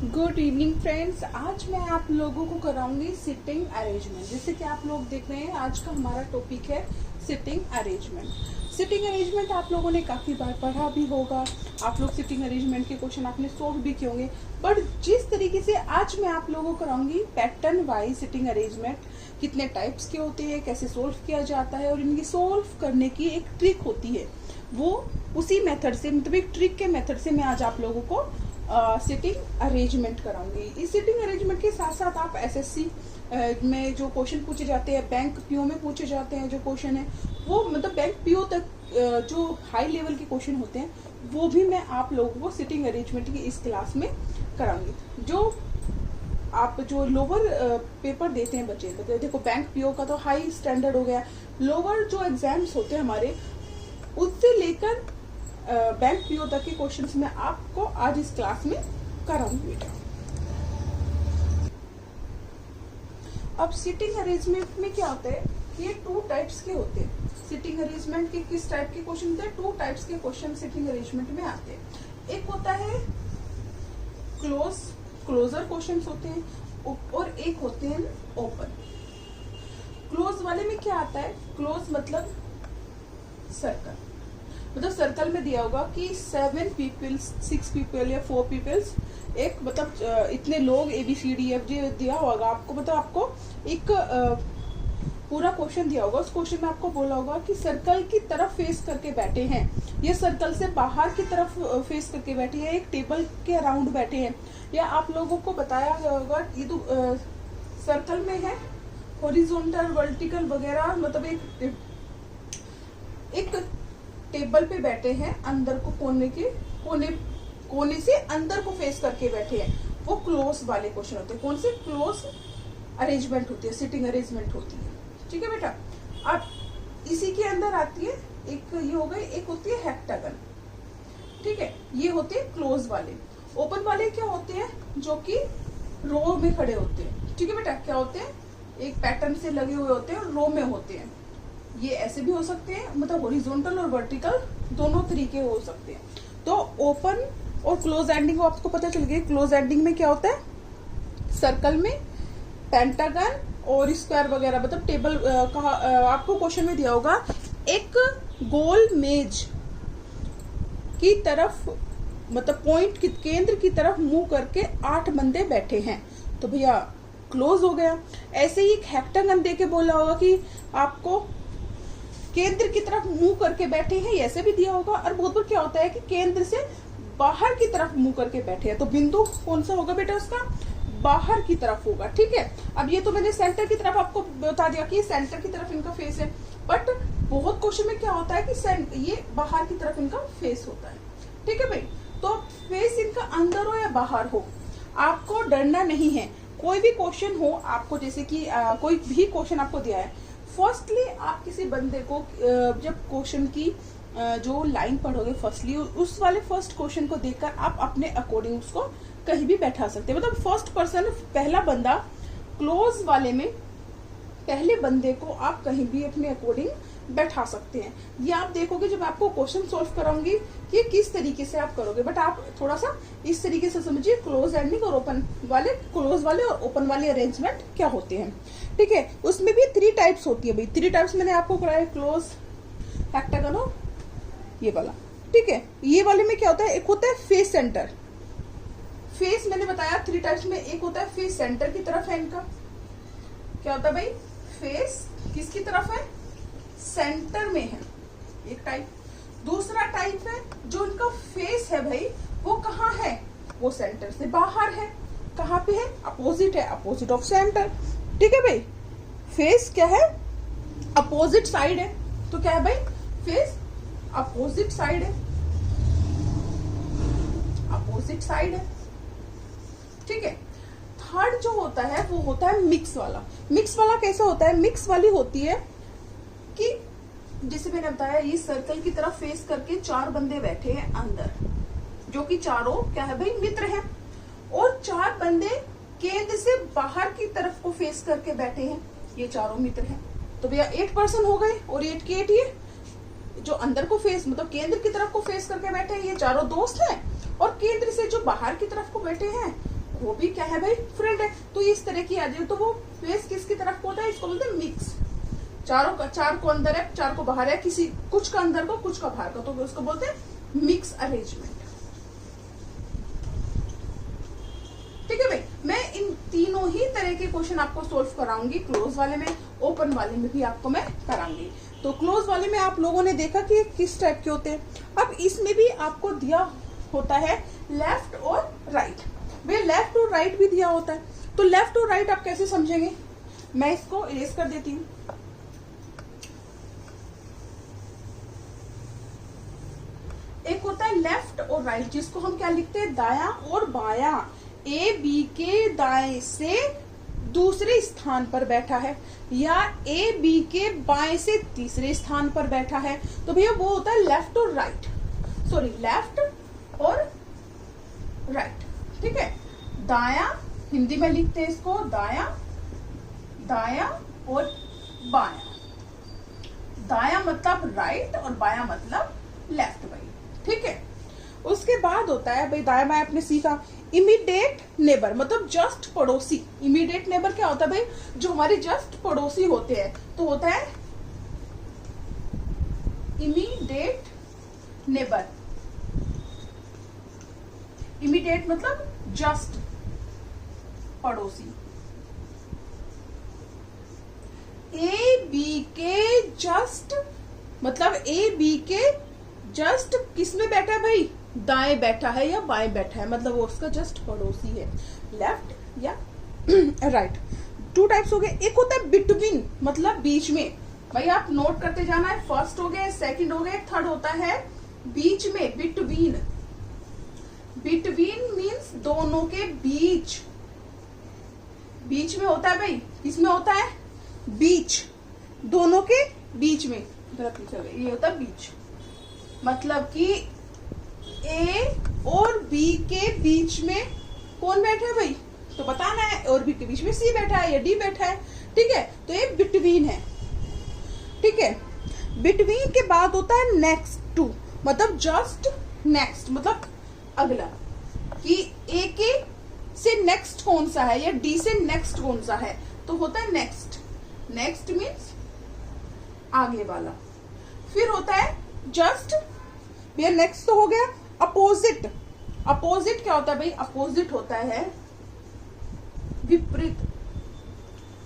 Good evening friends. आज मैं आप लोगों को कराऊंगी सिटिंग अरेंजमेंट। जैसे कि आप लोग देख रहे हैं, आज का हमारा टॉपिक है सिटिंग अरेंजमेंट। सिटिंग अरेंजमेंट आप लोगों ने काफ़ी बार पढ़ा भी होगा, आप लोग सिटिंग अरेंजमेंट के क्वेश्चन आपने सोल्व भी किए होंगे। बट जिस तरीके से आज मैं आप लोगों को कराऊंगी पैटर्न वाइज सिटिंग अरेंजमेंट, कितने टाइप्स के होते हैं, कैसे सोल्व किया जाता है और इनकी सोल्व करने की एक ट्रिक होती है, वो उसी मेथड से, मतलब एक ट्रिक के मेथड से मैं आज आप लोगों को सिटिंग अरेंजमेंट कराऊंगी। इस सिटिंग अरेंजमेंट के साथ साथ आप एसएससी में जो क्वेश्चन पूछे जाते हैं, बैंक पीओ में पूछे जाते हैं जो क्वेश्चन है, वो मतलब बैंक पीओ तक जो हाई लेवल के क्वेश्चन होते हैं, वो भी मैं आप लोगों को सिटिंग अरेंजमेंट की इस क्लास में कराऊंगी। जो आप जो लोअर पेपर देते हैं बच्चे, मतलब देखो बैंक पीओ का तो हाई स्टैंडर्ड हो गया, लोअर जो एग्जाम्स होते हैं हमारे, उससे लेकर बैंक पीओ तक के क्वेश्चंस मैं आपको आज इस क्लास में कराऊंगी बेटा। अब सिटिंग अरेंजमेंट में क्या होता है, ये टू टाइप्स के होते हैं। सिटिंग अरेंजमेंट के किस टाइप के क्वेश्चन होते हैं? टू टाइप्स के क्वेश्चन सिटिंग अरेंजमेंट में आते हैं। एक होता है क्लोजर क्वेश्चंस होते हैं और एक होते हैं ओपन। क्लोज वाले में क्या आता है? क्लोज मतलब सर्कल, मतलब सर्कल में दिया होगा कि 7 पीपल्स, 6 पीपल या 4 पीपल्स, एक मतलब इतने लोग ABCDFG दिया होगा आपको, मतलब आपको एक पूरा क्वेश्चन दिया होगा। उस क्वेश्चन में आपको बोला होगा कि सर्कल की तरफ फेस करके बैठे हैं, ये सर्कल से बाहर की तरफ फेस करके बैठे हैं, एक टेबल के अराउंड बैठे हैं, या आप लोगों को बताया गया होगा ये तो सर्कल में है हॉरिजॉन्टल, वर्टिकल वगैरह, मतलब एक टेबल पे बैठे हैं, अंदर को कोने से अंदर को फेस करके बैठे हैं, वो क्लोज वाले क्वेश्चन होते हैं। कौन से? क्लोज अरेंजमेंट होती है, सिटिंग अरेंजमेंट होती है। ठीक है बेटा। अब इसी के अंदर आती है एक ये हो गई, एक होती है हेक्टागन। ठीक है, ये होते हैं क्लोज वाले। ओपन वाले क्या होते हैं? जो कि रो में खड़े होते हैं। ठीक है बेटा, क्या होते हैं? एक पैटर्न से लगे हुए होते हैं, रो में होते हैं। ये ऐसे भी हो सकते हैं, मतलब हॉरिजॉन्टल और वर्टिकल दोनों तरीके हो सकते हैं। तो ओपन और क्लोज एंडिंग आपको पता चल गया। क्लोज एंडिंग में क्या होता है? सर्कल में पेंटागन और स्क्वायर वगैरह, मतलब टेबल का आपको क्वेश्चन में दिया होगा, एक गोल मेज की तरफ, मतलब पॉइंट की केंद्र की तरफ मुंह करके 8 बंदे बैठे हैं, तो भैया क्लोज हो गया। ऐसे ही एक हेक्टागन दे के बोला होगा कि आपको केंद्र की तरफ मुंह करके बैठे हैं, ऐसे भी दिया होगा। और बहुत बार क्या होता है कि केंद्र से बाहर की तरफ मुंह करके बैठे हैं, तो बिंदु कौन सा होगा बेटा? उसका बाहर की तरफ होगा। ठीक है। अब ये तो मैंने सेंटर की तरफ आपको बता दिया कि सेंटर की तरफ इनका फेस है, बट बहुत क्वेश्चन में क्या होता है कि ये बाहर की तरफ इनका फेस होता है। ठीक है भाई, तो फेस इनका अंदर हो या बाहर हो, आपको डरना नहीं है। कोई भी क्वेश्चन हो आपको, जैसे कि कोई भी क्वेश्चन आपको दिया है, फर्स्टली आप किसी बंदे को जब क्वेश्चन की जो लाइन पढ़ोगे, फर्स्टली उस वाले फर्स्ट क्वेश्चन को देखकर आप अपने अकॉर्डिंग उसको कहीं भी बैठा सकते हैं। मतलब फर्स्ट पर्सन, पहला बंदा, क्लोज वाले में पहले बंदे को आप कहीं भी अपने अकॉर्डिंग बैठा सकते हैं। ये आप देखोगे जब आपको क्वेश्चन सॉल्व कराऊंगी कि किस तरीके से आप करोगे, बट आप थोड़ा सा इस तरीके से समझिए क्लोज एंडिंग और ओपन वाले, क्लोज वाले और ओपन वाले अरेंजमेंट क्या होते हैं। ठीक है, उसमें भी 3 टाइप्स होती है भाई। 3 टाइप्स मैंने आपको कराया, क्लोज, हेक्टागन और ये वाला। ठीक है, ये वाले में क्या होता है? एक होता है फेस सेंटर। फेस मैंने बताया 3 टाइप्स में। एक होता है फेस सेंटर की तरफ है इनका, क्या होता है भाई? फेस किसकी तरफ है? सेंटर में है, एक टाइप। दूसरा टाइप है जो इनका फेस है भाई, वो कहाँ है? वो सेंटर से बाहर है। कहाँ पे है? अपोजिट है, अपोजिट ऑफ सेंटर। ठीक है भाई, फेस क्या है? अपोजिट साइड है। तो क्या है भाई? फेस अपोजिट साइड है, अपोजिट साइड है। ठीक है। थर्ड जो होता है वो होता है मिक्स वाला। मिक्स वाला कैसा होता है? मिक्स वाली होती है कि जैसे मैंने बताया, ये सर्कल की तरफ फेस करके 4 बंदे बैठे हैं अंदर, जो कि चारों क्या है भाई? मित्र हैं, और 4 बंदे केंद्र से बाहर की तरफ को फेस करके बैठे हैं, ये चारों मित्र हैं। तो भैया 8 पर्सन हो गए, और 8 के 8 ये जो अंदर को फेस, मतलब केंद्र की तरफ को फेस करके बैठे हैं, ये चारों दोस्त हैं, और केंद्र से जो बाहर की तरफ को बैठे हैं वो भी क्या है भाई, फ्रंट है। तो इस तरह की आ जाए तो वो फेस किसकी तरफ को होता है, इसको बोलते हैं मिक्स। चार को अंदर है, चार को बाहर है, किसी कुछ का अंदर को कुछ का बाहर का, तो उसको बोलते हैं मिक्स अरेंजमेंट। ठीक है भाई, मैं इन तीनों ही तरह के क्वेश्चन आपको सोल्व कराऊंगी, क्लोज वाले में, ओपन वाले में भी आपको मैं कराऊंगी। तो क्लोज वाले में आप लोगों ने देखा कि किस टाइप के होते हैं। अब इसमें भी आपको दिया होता है लेफ्ट और राइट। भाई लेफ्ट और राइट भी दिया होता है, तो लेफ्ट और राइट आप कैसे समझेंगे, मैं इसको इरेज कर देती हूँ। एक होता है लेफ्ट और राइट, जिसको हम क्या लिखते हैं, दायां और बायां। ए बी के दाएं से दूसरे स्थान पर बैठा है, या ए बी के बाएं से तीसरे स्थान पर बैठा है, तो भैया वो होता है लेफ्ट और राइट, सॉरी लेफ्ट और राइट। ठीक है, दायां हिंदी में लिखते हैं इसको दायां, दायां और बायां। दायां मतलब राइट और बायां मतलब लेफ्ट भाई। ठीक है, उसके बाद होता है भाई, दायां बायां आपने सीखा। इमीडिएट नेबर मतलब जस्ट पड़ोसी। इमीडिएट नेबर क्या होता है भाई, जो हमारे जस्ट पड़ोसी होते हैं, तो होता है इमीडिएट नेबर। इमीडिएट मतलब जस्ट पड़ोसी। ए बी के जस्ट मतलब ए बी के जस्ट किसमें बैठा है भाई, दाएं बैठा है या बाएं बैठा है, मतलब वो उसका जस्ट पड़ोसी है, लेफ्ट या राइट। टू टाइप्स हो गए। एक होता है बिटवीन मतलब बीच में, भाई आप नोट करते जाना है। फर्स्ट हो गया, सेकंड हो गया, थर्ड होता है बीच में, बिटवीन। बिटवीन मीन्स दोनों के बीच। बीच में होता है भाई, किसमें होता है, बीच, दोनों के बीच में। ये होता है बीच, मतलब कि ए और बी के बीच में कौन बैठा है भाई, तो बताना है। और बी के बीच में सी बैठा है या डी बैठा है। ठीक है, तो ये बिटवीन है। ठीक है, बिटवीन के बाद होता है नेक्स्ट टू, मतलब जस्ट नेक्स्ट मतलब अगला, कि ए के से नेक्स्ट कौन सा है या डी से नेक्स्ट कौन सा है, तो होता है नेक्स्ट। नेक्स्ट मीन्स आगे वाला। फिर होता है जस्ट, भैया नेक्स्ट तो हो गया। अपोजिट, अपोजिट क्या होता है भाई, अपोजिट होता है विपरीत।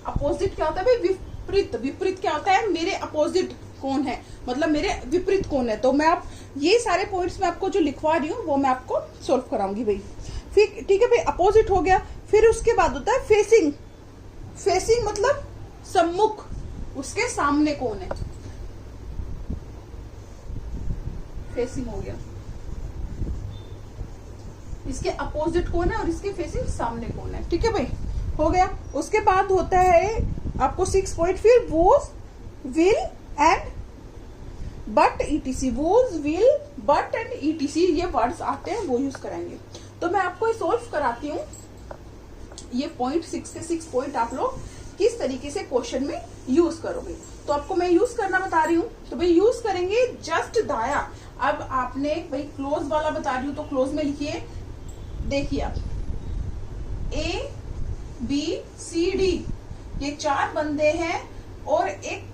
अपोजिट क्या होता है भाई, विपरीत। विपरीत क्या होता है, मेरे अपोजिट कौन है, मतलब मेरे विपरीत कौन है। तो मैं आप ये सारे पॉइंट्स में आपको जो लिखवा रही हूँ वो मैं आपको सोल्व कराऊंगी भाई। फिर ठीक है भाई, अपोजिट हो गया। फिर उसके बाद होता है फेसिंग। फेसिंग मतलब सम्मुख, उसके सामने कौन है, फेसिंग हो गया। इसके अपोजिट कौन है और इसके फेसिंग सामने कौन है। ठीक है भाई, हो गया। उसके बाद होता है आपको 6 पॉइंट, फिर was, will and but etc. Was, will, but and etc ये वर्ड्स आते हैं, वो यूज कराएंगे। तो मैं आपको सोल्व कराती हूँ ये पॉइंट, 6 से 6 पॉइंट आप लोग किस तरीके से क्वेश्चन में यूज करोगे। तो आपको मैं यूज करना बता रही हूँ, तो भाई यूज करेंगे जस्ट दाया। अब आपने भाई क्लोज वाला बता रही हूँ, तो क्लोज में लिखिए, देखिए आप ए बी सी डी ये 4 बंदे हैं और एक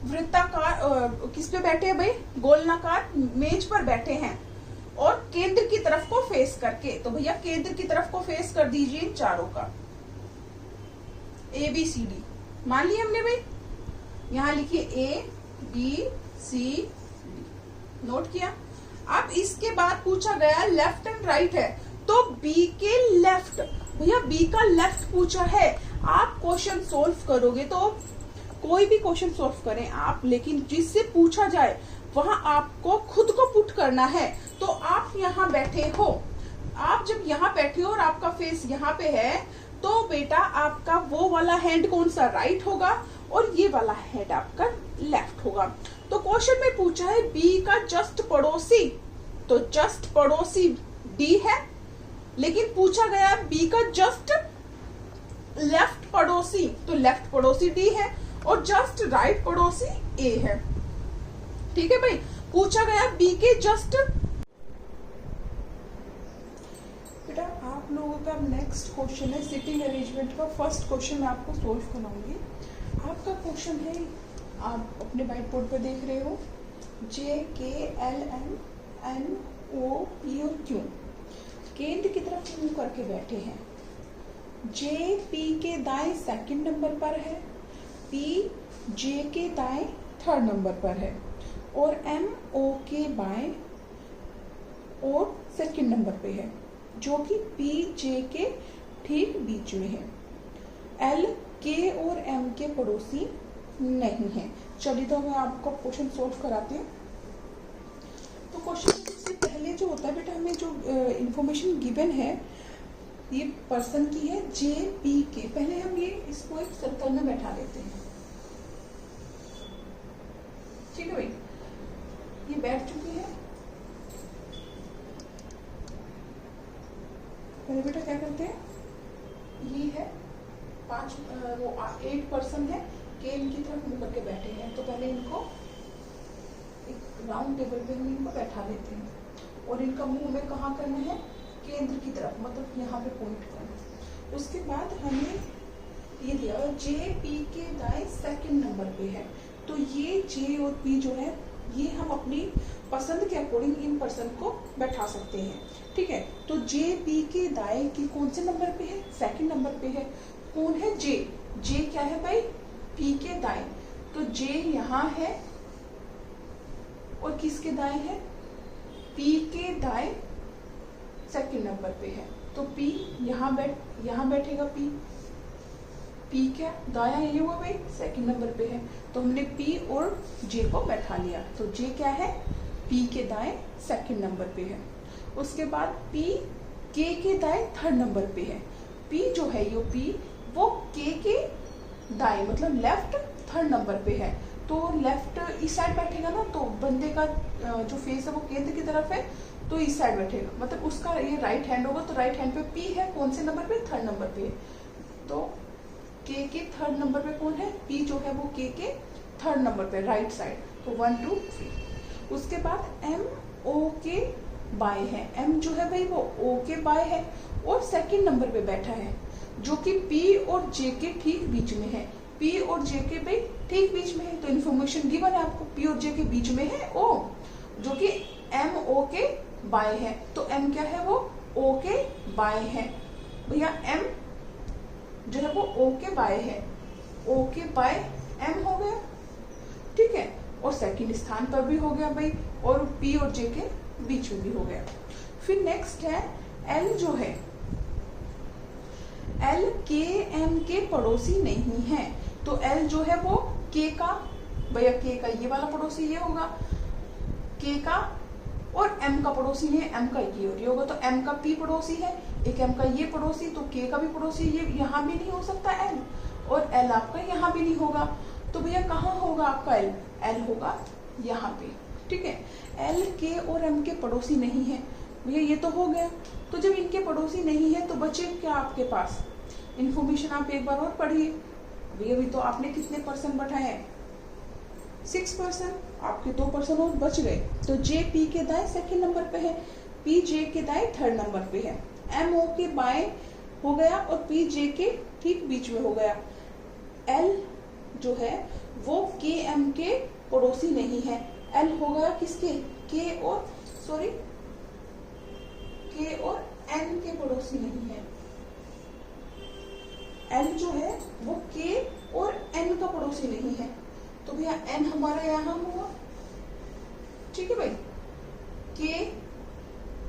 वृत्ताकार किस पे बैठे हैं भाई, गोलनाकार मेज पर बैठे हैं और केंद्र की तरफ को फेस करके। तो भैया केंद्र की तरफ को फेस कर दीजिए इन चारों का, ए बी सी डी मान लिया हमने भाई। यहां लिखिए A B C D, note किया। अब इसके बाद पूछा गया लेफ्ट एंड राइट है, तो बी के लेफ्ट, भैया बी का लेफ्ट पूछा है। आप क्वेश्चन सोल्व करोगे तो कोई भी क्वेश्चन सोल्व करें आप, लेकिन जिससे पूछा जाए वहां आपको खुद को पुट करना है। तो आप यहाँ बैठे हो, आप जब यहाँ बैठे हो और आपका फेस यहाँ पे है, तो बेटा आपका वो वाला हैंड कौन सा, राइट होगा और ये वाला हैंड आपका लेफ्ट होगा। तो क्वेश्चन में पूछा है बी का जस्ट पड़ोसी, तो जस्ट पड़ोसी डी है, लेकिन पूछा गया बी का जस्ट लेफ्ट पड़ोसी, तो लेफ्ट पड़ोसी डी है और जस्ट राइट पड़ोसी ए है। ठीक है भाई, पूछा गया बी के जस्ट, बेटा आप लोगों का नेक्स्ट क्वेश्चन है सिटिंग अरेंजमेंट का। फर्स्ट क्वेश्चन मैं आपको सोल्व कराऊंगी। आपका क्वेश्चन है, आप अपने व्हाइट बोर्ड पर देख रहे हो, JKLMNOP और Q केंद्र की तरफ मूव करके बैठे हैं। J P के दाएं सेकंड नंबर पर है, P J के दाएं थर्ड नंबर पर है और M O के बाएं और सेकंड नंबर पे है, जो कि P J के ठीक बीच में है। L K और M के पड़ोसी नहीं है। चलिए तो मैं आपको क्वेश्चन सोल्व कराती हूँ। तो क्वेश्चन से पहले जो होता है बेटा, हमें जो इंफॉर्मेशन गिवन है ये पर्सन की है जे पी के। पहले हम ये इसको एक सर्कल में बैठा देते हैं। ठीक है भाई, ये बैठ चुकी है। पहले बेटा क्या करते हैं, ये है 8 पर्सन है, के इनकी तरफ मुंह करके बैठे हैं। तो पहले इनको एक राउंड टेबल पे हम इनको बैठा देते हैं और इनका मुंह में कहाँ करना है, केंद्र की तरफ, मतलब यहाँ पे पॉइंट करना। उसके बाद हमें ये दिया जे पी के दाएं सेकंड नंबर पे है। तो ये जे और पी जो है ये हम अपनी पसंद के अकॉर्डिंग इन पर्सन को बैठा सकते हैं। ठीक है, तो जे पी के दाएं की कौन से नंबर पे है, सेकंड नंबर पे है। कौन है, जे। जे क्या है भाई, पी के दाएं। तो जे यहाँ है और किसके दाएं है, पी के दाएं सेकंड नंबर पे है। तो पी यहाँ बैठेगा। पी क्या दाया ये हुआ भाई, सेकंड नंबर पे है। तो हमने पी और जे को बैठा लिया। तो जे क्या है, पी के दाएं सेकंड नंबर पे है। उसके बाद पी के दाएं थर्ड नंबर पे है। पी जो है यो पी वो के दाएं मतलब लेफ्ट थर्ड नंबर पे है। तो लेफ्ट इस साइड बैठेगा ना, तो बंदे का जो फेस है वो केंद्र की तरफ है, तो इस साइड बैठेगा, मतलब उसका ये राइट हैंड होगा। तो राइट हैंड पे पी है, कौन से नंबर पे, थर्ड नंबर पे। तो के थर्ड नंबर पे कौन है, पी जो है वो के थर्ड नंबर पे राइट साइड। तो 1 2 3। उसके बाद एम ओ के बाएं है। एम जो है भाई वो ओ के बाएं है और सेकंड नंबर पे बैठा है, जो कि पी और जे के ठीक बीच में है। पी और जे के भाई ठीक बीच में है। तो इन्फॉर्मेशन गिवन है आपको, पी और जे के बीच में है ओ, जो कि एम ओ के बाएं है। तो एम क्या है, वो ओ के बाएं है भैया। एम जो है वो ओ के बाएं है, ओ के बाएं एम हो गया। ठीक है, और सेकंड स्थान पर भी हो गया भाई, और पी और जे के बीच में भी हो गया। फिर नेक्स्ट है एल जो है, एल के एम के पड़ोसी नहीं है। तो एल जो है वो के का, भैया के का ये वाला पड़ोसी ये होगा, के का, और एम का पड़ोसी है, एम का ये और ये होगा। तो एम का पी पड़ोसी है, एक एम का ये पड़ोसी, तो के का भी पड़ोसी ये यहाँ भी नहीं हो सकता एल, और एल आपका यहाँ भी नहीं होगा। तो भैया कहाँ होगा आपका एल, एल होगा यहाँ पे। ठीक है, एल के और एम के पड़ोसी नहीं है भैया, ये तो हो गया। तो जब इनके पड़ोसी नहीं है तो बचे क्या आपके पास, इन्फॉर्मेशन आप एक बार और पढ़िए भैया। अभी तो आपने कितने पर्सन बैठाए हैं, 6 पर्सन, आपके 2 पर्सन और बच गए। तो जे पी के दाएं सेकंड नंबर पे है, पी जे के दाएं थर्ड नंबर पे है, एम ओ के बाएं हो गया और पी जे के ठीक बीच में हो गया। एल जो है वो के एम के पड़ोसी नहीं है। एल हो गया किसके, के और एन के पड़ोसी नहीं है। एल जो है वो के और एन का पड़ोसी नहीं है। तो भैया एन हमारा यहाँ हुआ। ठीक है भाई, के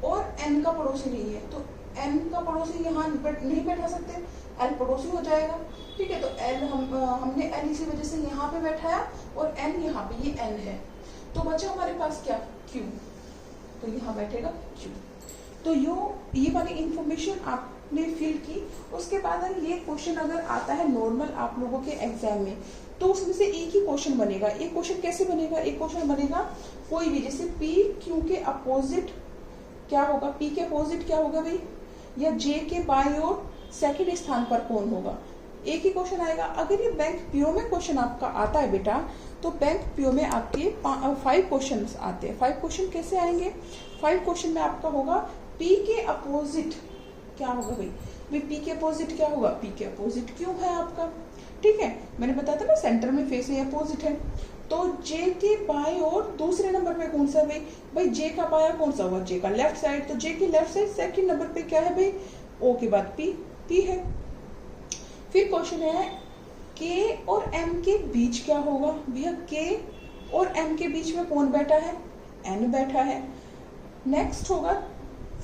और एन का पड़ोसी नहीं है, तो एन का पड़ोसी यहाँ नहीं बैठा सकते, एल पड़ोसी हो जाएगा। ठीक है, तो एल हमने एल इसी वजह से यहाँ पे बैठाया और एन यहाँ पे, ये एन है। तो बचा हमारे पास क्या, क्यू, तो यहाँ बैठेगा क्यू। तो ये वाली इंफॉर्मेशन आपने फिल की। उसके बाद ये क्वेश्चन अगर आता है नॉर्मल आप लोगों के एग्जाम में, तो उसमें से एक ही क्वेश्चन बनेगा। एक क्वेश्चन कैसे बनेगा, एक क्वेश्चन बनेगा कोई भी, जैसे पी क्यू के अपोजिट क्या होगा, पी के अपोजिट क्या होगा भाई, या जे के बाएं ओर सेकंड स्थान पर कौन होगा, एक ही क्वेश्चन आएगा। अगर ये बैंक पीओ में क्वेश्चन आपका आता है बेटा, तो बैंक पीओ में आपके 5 क्वेश्चन आते हैं। 5 क्वेश्चन कैसे आएंगे, 5 क्वेश्चन में आपका होगा पी के अपोजिट क्या होगा भाई? भाई पी के अपोजिट क्या होगा? पी के अपोजिट क्यू है आपका, ठीक है। मैंने बताया था ना सेंटर में फेस है, अपोजिट है। तो जे के बाएं और दूसरे नंबर पे कौन सा है भाई? भाई जे का बाया कौन सा हुआ? जे का लेफ्ट साइड, तो जे की लेफ्ट साइड सेकंड नंबर पे क्या है भाई? ओ के बाद पी, पी है। फिर क्वेश्चन है के और एम के बीच क्या होगा? भैया के और एम के बीच में कौन बैठा है? एन बैठा है। नेक्स्ट होगा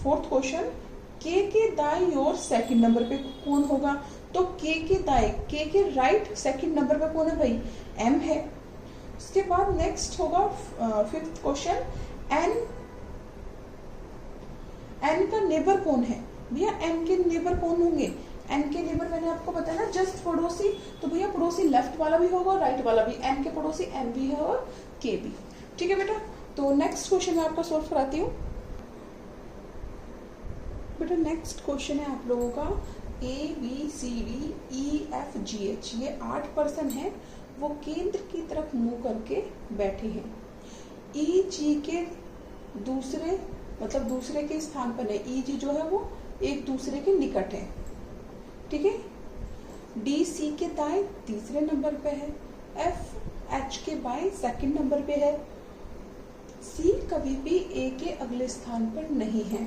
फोर्थ क्वेश्चन, के दाईं ओर सेकंड नंबर पे कौन होगा? तो के दाएं, के राइट सेकंड नंबर पे कौन है भाई? एम है। उसके बाद नेक्स्ट होगा फिफ्थ क्वेश्चन, एन का नेबर कौन है? भैया एन के नेबर कौन होंगे? एन के नेबर मैंने आपको बताया ना जस्ट पड़ोसी, तो भैया पड़ोसी लेफ्ट वाला भी होगा और राइट वाला भी। एन के पड़ोसी एम भी है और के भी, ठीक है बेटा। तो नेक्स्ट क्वेश्चन मैं आपको सॉल्व कराती हूँ बेटा। नेक्स्ट क्वेश्चन है आप लोगों का ABCDEFGH, ये 8 पर्सन है, वो केंद्र की तरफ मुंह करके बैठे हैं। EG के दूसरे मतलब दूसरे के स्थान पर है, EG जो है वो एक दूसरे के निकट है, ठीक है। DC के दाएं तीसरे नंबर पे है, FH के बाएं सेकंड नंबर पे है, C कभी भी A के अगले स्थान पर नहीं है,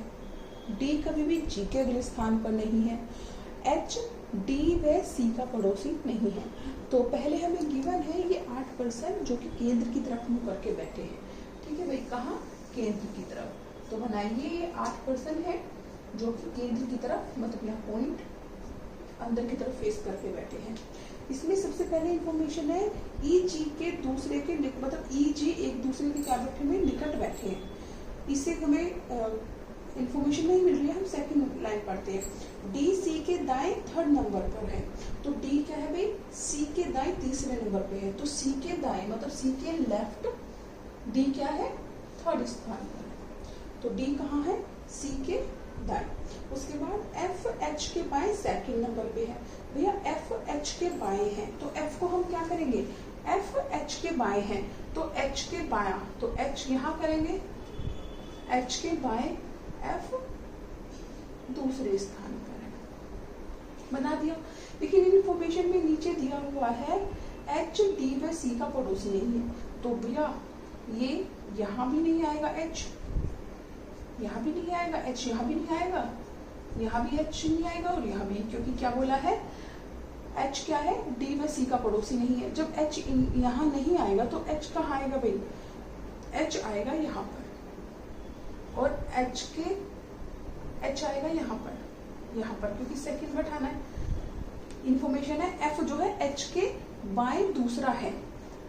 D कभी भी G के अगले स्थान पर नहीं है, H D व C का पड़ोसी नहीं है। तो पहले हमें गिवन है ये 8 पर्सन जो कि केंद्र की तरफ मुंह करके बैठे हैं, ठीक है भाई। कहाँ? केंद्र की तरफ। तो बनाइए ये 8 पर्सन है जो कि केंद्र की तरफ मतलब यहाँ पॉइंट अंदर की तरफ फेस करके बैठे हैं। इसमें सबसे पहले इंफॉर्मेशन है EG के दूसरे के मतलब EG एक दूसरे के क्या बैठे हुए? निकट बैठे हैं। इससे हमें इंफॉर्मेशन नहीं मिल रही है, हम सेकंड लाइन पढ़ते हैं। डी सी के दाएं थर्ड नंबर पर है, तो डी क्या है भाई? सी के दाएं तीसरे नंबर पे है, तो सी के दाएं मतलब सी के लेफ्ट डी क्या है? थर्ड स्थान पर है। तो डी कहाँ है? सी के दाएं। उसके बाद एफ एच के बाएं सेकंड नंबर पे है। भैया एफ एच के बाएं है, तो एफ को हम क्या करेंगे? एफ एच के बाएं है, तो एच के बाया, तो एच यहाँ करेंगे, एच के बाएं एफ दूसरे स्थान पर है, बना दिया। लेकिन इन्फॉर्मेशन में नीचे दिया हुआ है एच डी व सी का पड़ोसी नहीं है, तो भैया ये यहाँ भी नहीं आएगा, एच यहाँ भी नहीं आएगा, एच यहाँ भी नहीं आएगा, यहाँ भी एच नहीं आएगा और यहाँ भी, क्योंकि क्या बोला है? एच क्या है? डी व सी का पड़ोसी नहीं है। जब एच यहाँ नहीं आएगा तो एच कहाँ आएगा भाई? एच आएगा यहाँ पर, और एच आएगा यहाँ पर क्योंकि सेकंड बैठाना है। इंफॉर्मेशन है एफ जो है एच के बाएं दूसरा है,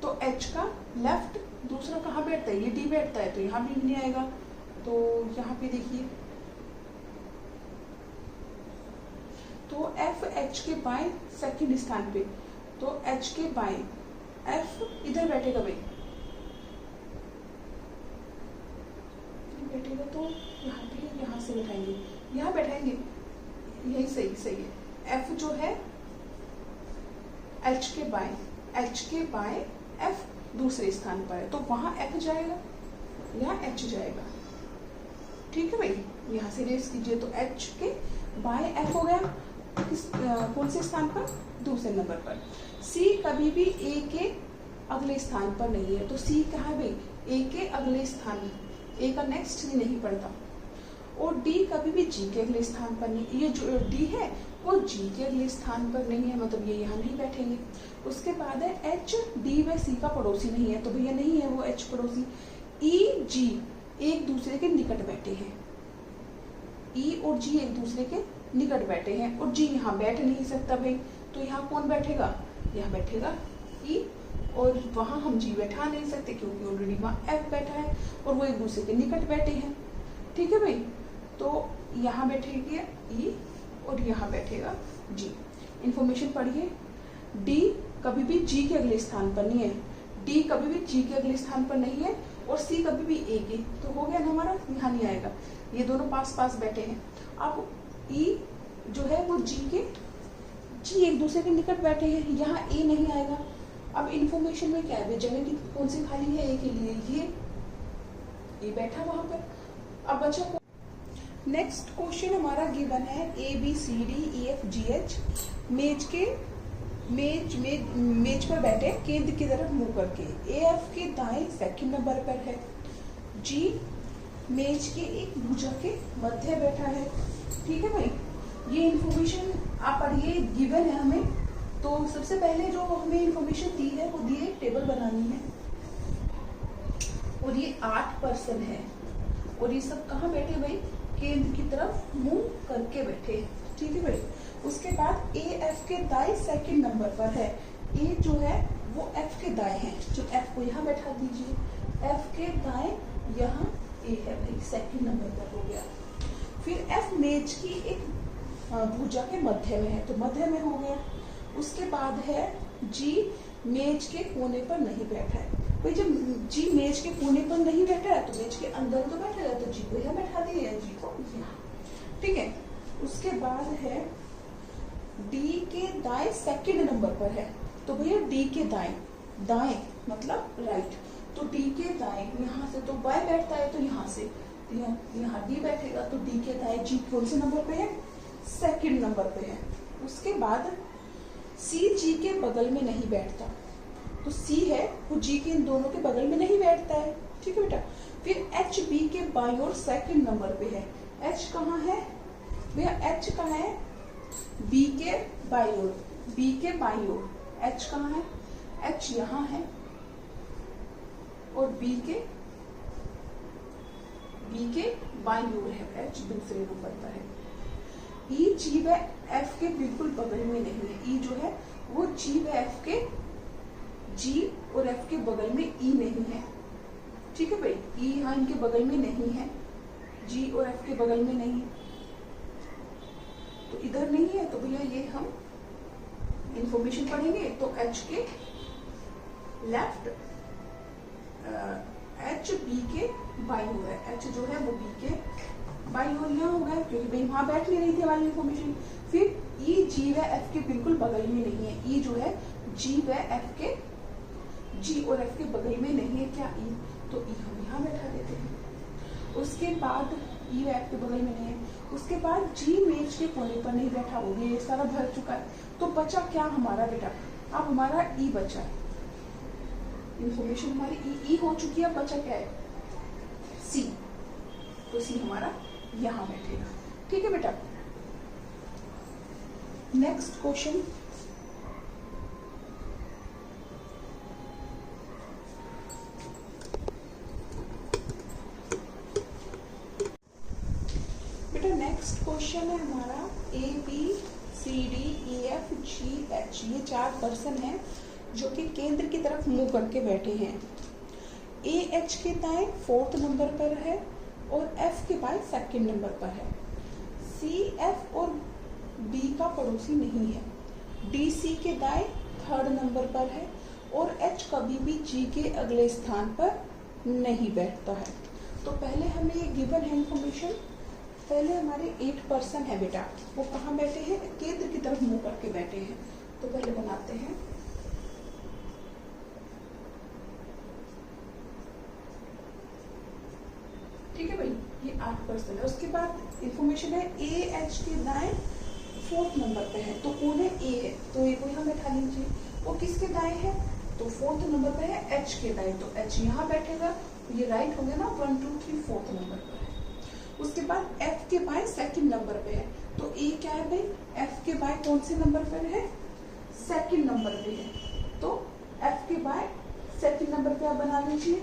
तो एच का लेफ्ट दूसरा कहाँ बैठता है? ये डी बैठता है, तो यहाँ भी नहीं आएगा। तो यहाँ पे देखिए, तो एफ एच के बाएं सेकंड स्थान पे, तो एच के बाएं एफ इधर बैठेगा भाई, बैठेगा तो यहाँ पे, यहाँ से बैठाएंगे, यहाँ बैठाएंगे, यही सही है। एफ जो है एच के बाएं एफ दूसरे स्थान पर है, तो वहां एफ जाएगा, यहाँ एच जाएगा, ठीक है भाई। यहाँ से रेस कीजिए, तो एच के बाएं एफ हो गया, कौन से स्थान पर? दूसरे नंबर पर। सी कभी भी ए के अगले स्थान पर नहीं है, तो सी कहाँ है भाई? ए के अगले स्थान में, ए का नेक्स्ट ही नहीं पड़ता। और डी कभी भी जी के अगले स्थान पर नहीं, ये जो डी है वो जी के अगले स्थान पर नहीं है, मतलब ये यहाँ नहीं बैठेंगे। उसके बाद है एच डी व सी का पड़ोसी नहीं है, तो भैया नहीं है वो एच पड़ोसी। ई जी एक दूसरे के निकट बैठे हैं, ई और जी एक दूसरे के निकट बैठे हैं, और जी यहाँ बैठ नहीं सकता भाई, तो यहाँ कौन बैठेगा? यहाँ बैठेगा ई, और वहां हम जी बैठा नहीं सकते क्योंकि ऑलरेडी वहां एफ बैठा है और वो एक दूसरे के निकट बैठे हैं, ठीक है भाई। तो यहाँ बैठेगी ई और यहाँ बैठेगा जी। इंफॉर्मेशन पढ़िए, डी कभी भी जी के अगले स्थान पर नहीं है, डी कभी भी जी के अगले स्थान पर नहीं है, और सी कभी भी ए के, तो हो गया ना हमारा, यहाँ नहीं आएगा, ये दोनों पास पास बैठे हैं। अब ई जो है वो जी एक दूसरे के निकट बैठे हैं, यहाँ ए नहीं आएगा। अब इंफॉर्मेशन में क्या है? जगह की कौन सी खाली है ए के लिए? ये बैठा वहां पर। अब बचा नेक्स्ट क्वेश्चन हमारा गिवन है A B C D E F G H मेज पर बैठे केंद्र की तरफ मुंह करके। ए एफ के दाएं सेकंड नंबर पर है। जी मेज के एक भुजा के मध्य बैठा है। ठीक है भाई, ये इंफॉर्मेशन आप पढ़िए, गिवन है हमें। तो सबसे पहले जो हमें इंफॉर्मेशन दी है वो दी है, टेबल बनानी है। और ये 8 पर्सन है और ये सब कहाँ बैठे भाई, केंद्र की तरफ मुंह करके बैठे हैं। ठीक है भाई, उसके बाद ए एफ के दाएं सेकंड नंबर पर है। ए जो है वो एफ के दाएं है, जो एफ को यहाँ बैठा दीजिए। एफ के दाएं यहाँ ए है भाई, सेकंड नंबर पर हो गया। फिर एफ मेज की एक भुजा के मध्य में है, तो मध्य में हो गया। उसके बाद है जी मेज के कोने पर नहीं बैठा है। भाई जब जी मेज के कोने पर नहीं बैठा है तो मेज के अंदर तो बैठेगा, तो जी को यहाँ बैठा दिए, जी को यहाँ। ठीक है, उसके बाद है डी के दाएं सेकंड नंबर पर है। तो भैया डी के दाएं, दाएं मतलब राइट, तो डी के दाएं यहाँ से तो बाएं बैठता है, तो यहाँ से यहाँ डी बैठेगा, तो डी के दाएं जी कौन से नंबर पे है, सेकंड नंबर पे है। उसके बाद सी जी के बगल में नहीं बैठता, तो सी है वो जी के इन दोनों के बगल में नहीं बैठता है। ठीक है बेटा, फिर एच बी के बाईं ओर सेकंड नंबर पे है। एच कहाँ है भैया, एच कहाँ है, बी के बाईं ओर, बी के बाईं ओर एच कहाँ है, एच यहाँ है और बी के बाईं ओर है, एच दूसरे नंबर पर है। ई जी व एफ के बिल्कुल बगल में नहीं है। ई जो है वो जी व एफ के, जी और एफ के बगल में ई नहीं है। ठीक है भाई, ई यहाँ इनके बगल में नहीं है, जी और एफ के बगल में नहीं है, तो इधर नहीं है। तो भैया ये हम इंफॉर्मेशन पढ़ेंगे, तो एच के लेफ्ट, एच बी के बाईं ओर है। एच जो है वो बी के बाईं ओर यहाँ हो गया, क्योंकि भाई वहां बैठ नहीं रही थी हमारी इंफॉर्मेशन। फिर ई जी व एफ के बिल्कुल बगल में नहीं है। ई जो है जी व एफ के, जी और एफ के बगल में नहीं है क्या, ई, तो ई हम यहाँ बैठा देते हैं। उसके बाद ई व एफ के बगल में नहीं है। उसके बाद जी मेज के कोने पर नहीं बैठा, हो गया, ये सारा भर चुका है। तो बचा क्या हमारा बेटा, अब हमारा ई बचा है। इंफॉर्मेशन हमारी ई हो चुकी है, बचा क्या है, सी, तो सी हमारा यहाँ बैठेगा। ठीक है बेटा, नेक्स्ट क्वेश्चन। बेटा नेक्स्ट क्वेश्चन है हमारा A B C D E F G H, ये 4 पर्सन हैं जो कि केंद्र की तरफ मुंह करके बैठे हैं। ए एच के दाएं 4th नंबर पर है और एफ के बाएं 2nd नंबर पर है। सी एफ और बी का पड़ोसी नहीं है। डी सी के दाएं 3rd नंबर पर है और एच कभी भी जी के अगले स्थान पर नहीं बैठता है। तो पहले हमें ये गिवन है इंफॉर्मेशन। पहले हमारे 8 पर्सन है बेटा, वो कहाँ बैठे हैं, केंद्र की तरफ मुंह करके बैठे हैं। तो पहले बनाते हैं। ठीक है भाई, ये 8 पर्सन है। उसके बाद इंफॉर्मेशन है ए एच के दाएं 4th नंबर पे है, तो कौन है, ए है, तो ए को यहाँ बैठा लीजिए। वो किसके दाएं है, तो 4th नंबर पे है, एच के दाएं, तो एच यहाँ बैठेगा, तो ये राइट हो गया ना, 1 2 3 4th नंबर पर है। उसके बाद एफ के बाएं 2nd नंबर पे है, तो ए क्या है भाई, एफ के बाएं कौन से नंबर पर है, 2nd नंबर पे है, तो एफ के बाएं 2nd नंबर पे आप बना लीजिए।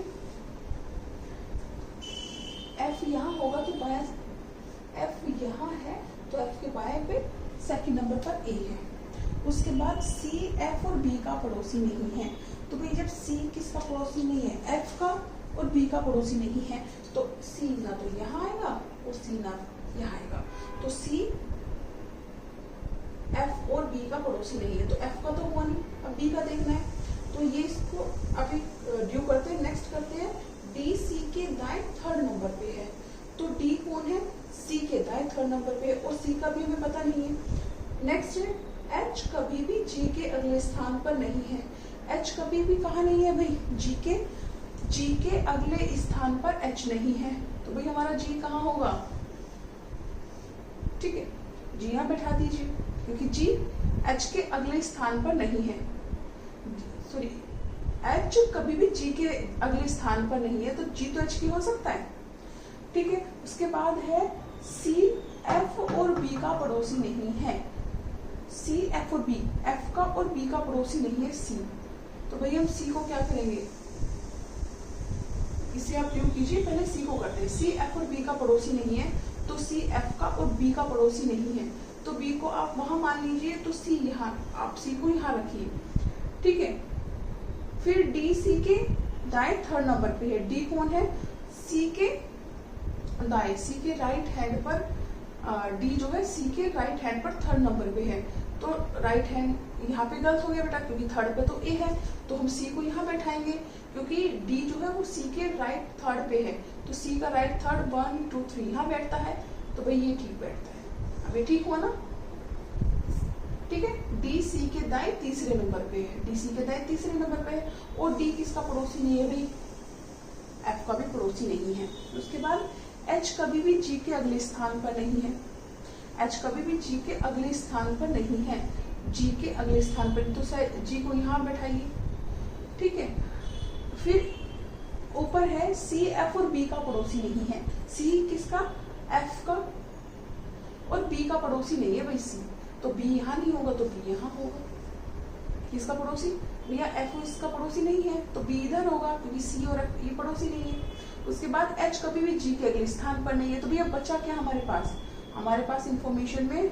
एफ यहाँ होगा तो बाएं, एफ यहाँ है तो एफ के बाएं पे 2nd नंबर पर ए है। उसके बाद सी एफ और बी का पड़ोसी नहीं है, तो भाई जब सी किसका पड़ोसी नहीं है, एफ का और बी का पड़ोसी नहीं है, तो सी ना तो यहाँ आएगा और सी ना यहाँ आएगा, तो सी एफ और बी का पड़ोसी नहीं है, तो एफ का तो हुआ नहीं, अब बी का देखना है। तो ये इसको अभी ड्यू करते हैं, नेक्स्ट करते हैं। डी सी के दाएं 3rd नंबर पे है, तो डी कौन है, सी के दाएं 3rd नंबर पे है और सी का भी हमें पता नहीं है। नेक्स्ट है एच कभी भी जी के अगले स्थान पर नहीं है। एच कभी भी कहाँ नहीं है भाई, जी के अगले स्थान पर एच नहीं है, तो भाई हमारा जी कहाँ होगा, जी यहाँ बैठा दीजिए, क्योंकि जी एच के अगले स्थान पर नहीं है, सॉरी एच कभी भी जी के अगले स्थान पर नहीं है, तो जी तो एच की हो सकता है। ठीक है, उसके बाद है सी एफ और बी का पड़ोसी नहीं है। सी एफ और बी, एफ का और बी का पड़ोसी नहीं है सी, तो भाई हम सी को क्या करेंगे, इसे आप क्यों कीजिए, पहले सी को करते हैं। सी एफ और बी का पड़ोसी नहीं है, तो सी एफ का और बी का पड़ोसी नहीं है, तो बी को आप वहां मान लीजिए, तो सी यहाँ, आप सी को यहाँ रखिए। ठीक है, फिर डी सी के दाएं थर्ड नंबर पे है। डी कौन है, सी के दाएं, सी के राइट हैंड पर, डी जो है सी के राइट हैंड पर थर्ड नंबर पे है, तो राइट हैंड यहाँ पे गलत हो गया बेटा, क्योंकि थर्ड पे तो ए है, तो हम सी को यहाँ बैठाएंगे, क्योंकि डी जो है वो सी के राइट थर्ड पे है, तो सी का राइट थर्ड 1 2 3 यहाँ बैठता है, तो भाई ये ठीक बैठता है। अब ये ठीक हुआ ना। ठीक है, डी सी के दाएं तीसरे नंबर पे है, डी सी के दाएं तीसरे नंबर पे है, और डी किसका पड़ोसी नहीं है भाई, एफ का भी पड़ोसी नहीं है। उसके बाद एच कभी भी जी के अगले स्थान पर नहीं है, एच कभी भी जी के अगले स्थान पर नहीं है, जी के अगले स्थान पर, तो जी को यहाँ बैठाइए। ठीक है, फिर ऊपर है सी एफ और बी का पड़ोसी नहीं है। सी किसका, एफ का, और बी का पड़ोसी नहीं है भाई सी, तो बी यहाँ नहीं होगा तो बी यहाँ होगा। किसका पड़ोसी, भैया एफ इसका पड़ोसी नहीं है, तो बी इधर होगा, क्योंकि सी और एफ ये पड़ोसी नहीं है। उसके बाद एच कभी भी जी के अगले स्थान पर नहीं है, तो भैया बचा क्या हमारे पास, हमारे पास इंफॉर्मेशन में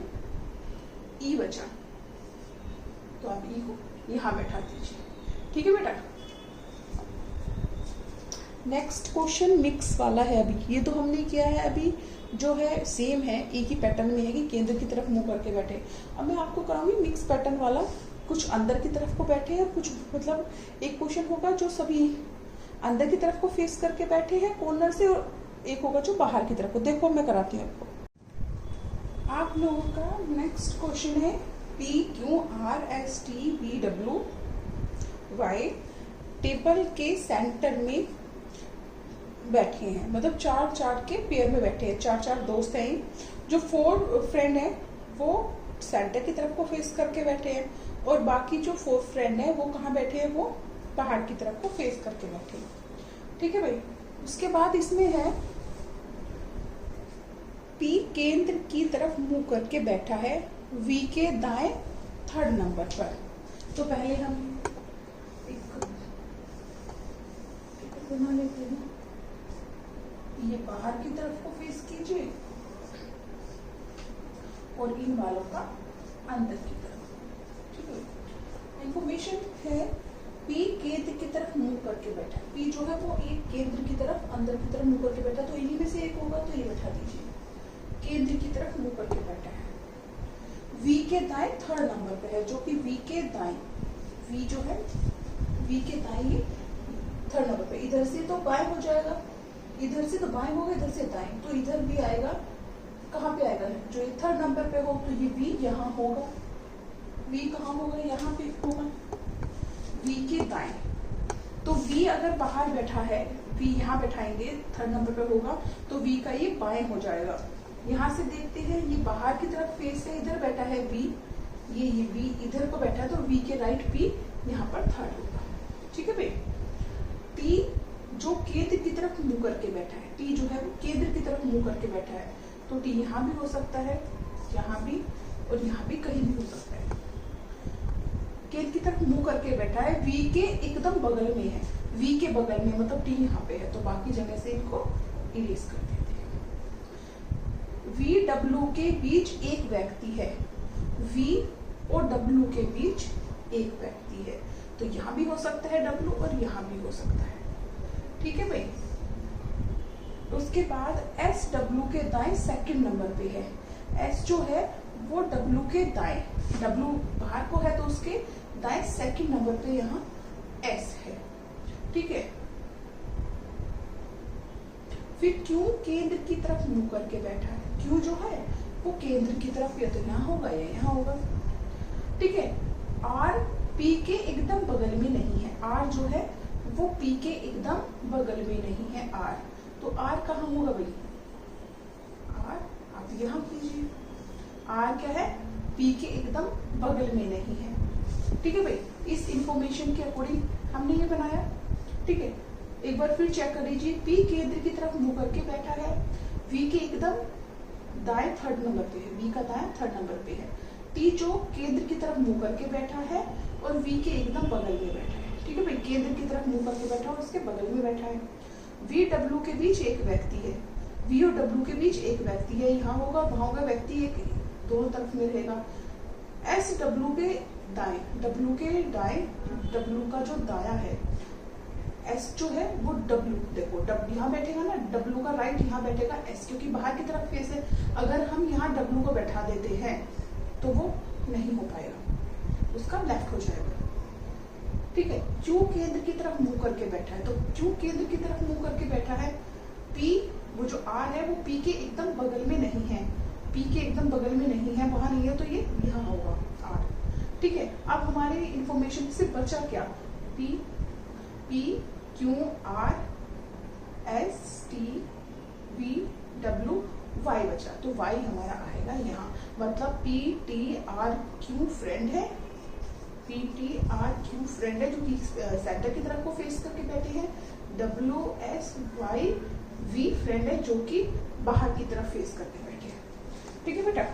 ई बचा, तो आप ई को यहाँ बैठा दीजिए। ठीक है बेटा। नेक्स्ट क्वेश्चन मिक्स वाला है। अभी ये तो हमने किया है, अभी जो है सेम है, एक ही पैटर्न में है कि केंद्र की तरफ मुंह करके बैठे। अब मैं आपको कराऊंगी मिक्स पैटर्न वाला, कुछ अंदर की तरफ को बैठे हैं, कुछ मतलब एक क्वेश्चन होगा जो सभी अंदर की तरफ को फेस करके बैठे हैं कॉर्नर से, और एक होगा जो बाहर की तरफ को। देखो मैं कराती हूँ आपको। आप लोगों का नेक्स्ट क्वेश्चन है P Q R S T V W Y table के सेंटर में बैठे हैं, मतलब 4 के पेयर में बैठे हैं, 4 दोस्त हैं। जो 4 फ्रेंड है वो सेंटर की तरफ को फेस करके बैठे हैं, और बाकी जो 4 फ्रेंड है वो कहाँ बैठे हैं, वो पहाड़ की तरफ को फेस करके बैठे हैं। ठीक है भाई। उसके बाद इसमें है पी केंद्र की तरफ मुंह करके बैठा है वी के दाएं थर्ड नंबर पर। तो पहले हम एक बना लेते हैं, ये बाहर की तरफ को फेस कीजिए और इन वालों का अंदर की तरफ। ठीक है, इंफॉर्मेशन है पी केंद्र की तरफ मुंह करके बैठा है। पी जो है वो एक केंद्र की तरफ अंदर की तरफ मुंह करके बैठा, तो इन्हीं में से एक होगा, तो ये बैठा दीजिए, केंद्र की तरफ मुंह करके बैठा है। वी के दाएं थर्ड नंबर पे है, जो कि वी के दाएं, वी जो है वी के दाएं थर्ड नंबर पे, इधर से तो बाएं हो जाएगा, इधर से तो बाएं होगा, इधर से दाएं, तो इधर भी आएगा, कहाँ पे आएगा, जो ये थर्ड नंबर पे हो तो ये वी यहाँ होगा, वी कहाँ होगा, यहाँ पे होगा, वी के दाएं। तो वी अगर बाहर बैठा है, वी यहाँ बैठाएंगे, थर्ड नंबर पे होगा, तो वी का ये बाएं हो जाएगा। यहाँ से देखते हैं, ये बाहर की तरफ फेस है, इधर बैठा है वी, ये वी इधर को बैठा है, तो वी के राइट पी यहाँ पर थर्ड होगा। ठीक है भाई। टी जो केंद्र की तरफ मुंह करके बैठा है, टी जो है वो केंद्र की तरफ मुंह करके बैठा है, तो टी यहाँ भी हो सकता है, यहाँ भी, और यहाँ भी कहीं भी हो सकता है। केंद्र की तरफ मुंह करके बैठा है, वी के एकदम बगल में है, वी के बगल में मतलब टी यहाँ पे है, तो बाकी जगह से इनको इरेज कर देते हैं। वी डब्ल्यू के बीच एक व्यक्ति है, वी और डब्ल्यू के बीच एक व्यक्ति है, तो यहाँ भी हो सकता है डब्ल्यू और यहाँ भी हो सकता है। ठीक है भाई। उसके बाद एस डब्ल्यू के दाएं सेकंड नंबर पे है, एस जो है वो डब्ल्यू के दाएं, डब्ल्यू बाहर को है तो उसके दाएं सेकंड नंबर पे यहाँ एस है। ठीक है। फिर क्यू केंद्र की तरफ मुंह करके बैठा है, क्यू जो है वो केंद्र की तरफ, या तो यहाँ होगा या यहाँ होगा। ठीक है। आर पी के एकदम बगल में नहीं है, आर जो है वो पी के एकदम बगल में नहीं है आर, तो आर कहाँ होगा भाई, आर आप यहाँ कीजिए, आर क्या है, पी के एकदम बगल में नहीं है। ठीक है भाई, इस इंफॉर्मेशन के अकॉर्डिंग हमने ये बनाया। ठीक है, एक बार फिर चेक कर लीजिए, पी केंद्र की तरफ मुंह करके बैठा है, वी के एकदम दाएं थर्ड नंबर पे है, वी का दाएं थर्ड नंबर पे है। टी जो केंद्र की तरफ मुंह करके बैठा है और वी के एकदम बगल में बैठा है। ठीक है भाई, केंद्र की तरफ मुंह करके बैठा है और उसके बगल में बैठा है। वी डब्ल्यू के बीच एक व्यक्ति है, वी और डब्ल्यू के बीच एक व्यक्ति है, यहाँ होगा वहां होगा, व्यक्ति एक दोनों तरफ में रहेगा। एस डब्ल्यू के दाएं, डब्ल्यू के दाएं, डब्ल्यू का जो दाया है, एस जो है वो डब्ल्यू, देखो डब्ल्यू यहाँ बैठेगा ना, डब्ल्यू का राइट यहाँ बैठेगा एस, क्योंकि बाहर की तरफ फेस है। अगर हम यहाँ डब्ल्यू को बैठा देते हैं तो वो नहीं हो पाएगा, उसका लेफ्ट हो जाएगा। ठीक है, क्यू केंद्र की तरफ मुंह करके बैठा है, तो क्यू केंद्र की तरफ मुंह करके बैठा है, पी वो जो आर है वो पी के एकदम बगल में नहीं है, पी के एकदम बगल में नहीं है, वहां नहीं है, तो ये यहाँ होगा आर। ठीक है, अब हमारे इंफॉर्मेशन से बचा क्या, P, P Q R S T V W Y बचा, तो वाई हमारा आएगा यहाँ। मतलब P T R Q friend है, P T R Q friend है जो कि सेंटर की तरफ को फेस करके बैठे हैं, W S Y V friend है जो कि बाहर की तरफ फेस करके बैठे हैं। ठीक है बेटा।